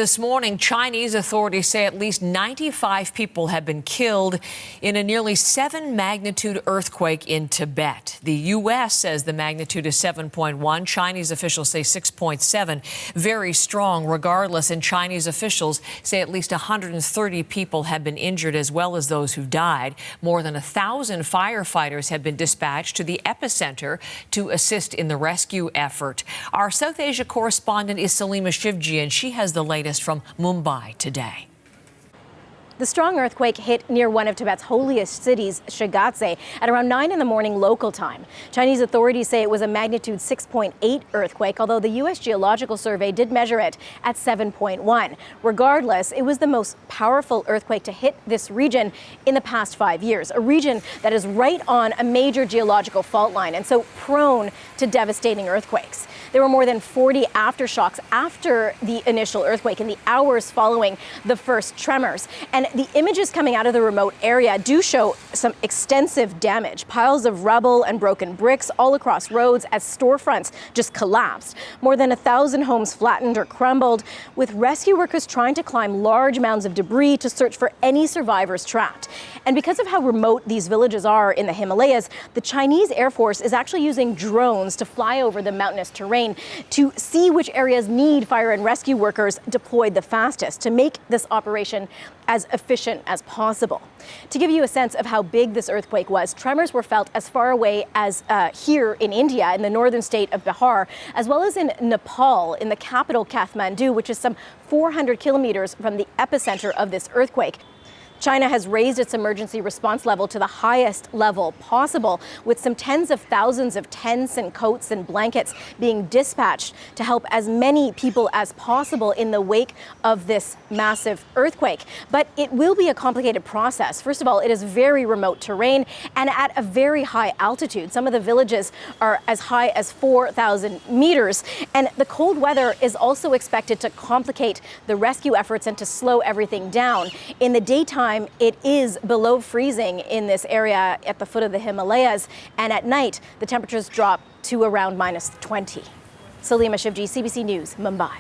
This morning, Chinese authorities say at least 95 people have been killed in a nearly 7-magnitude earthquake in Tibet. The U.S. says the magnitude is 7.1. Chinese officials say 6.7. Very strong regardless, and Chinese officials say at least 130 people have been injured as well as those who died. More than 1,000 firefighters have been dispatched to the epicenter to assist in the rescue effort. Our South Asia correspondent is Salima Shivji, and she has the latest from Mumbai today. The strong earthquake hit near one of Tibet's holiest cities, Shigatse, at around 9 in the morning local time. Chinese authorities say it was a magnitude 6.8 earthquake, although the U.S. Geological Survey did measure it at 7.1. Regardless, it was the most powerful earthquake to hit this region in the past 5 years, a region that is right on a major geological fault line and so prone to devastating earthquakes. There were more than 40 aftershocks after the initial earthquake in the hours following the first tremors. And the images coming out of the remote area do show some extensive damage. Piles of rubble and broken bricks all across roads as storefronts just collapsed. More than 1,000 homes flattened or crumbled, with rescue workers trying to climb large mounds of debris to search for any survivors trapped. And because of how remote these villages are in the Himalayas, the Chinese Air Force is actually using drones to fly over the mountainous terrain to see which areas need fire and rescue workers deployed the fastest to make this operation as efficient as possible. To give you a sense of how big this earthquake was, tremors were felt as far away as here in India, in the northern state of Bihar, as well as in Nepal, in the capital Kathmandu, which is some 400 kilometers from the epicenter of this earthquake. China has raised its emergency response level to the highest level possible, with some tens of thousands of tents and coats and blankets being dispatched to help as many people as possible in the wake of this massive earthquake. But it will be a complicated process. First of all, it is very remote terrain and at a very high altitude. Some of the villages are as high as 4,000 meters. And the cold weather is also expected to complicate the rescue efforts and to slow everything down. In the daytime, it is below freezing in this area at the foot of the Himalayas, and at night the temperatures drop to around -20. Salima Shivji, CBC News, Mumbai.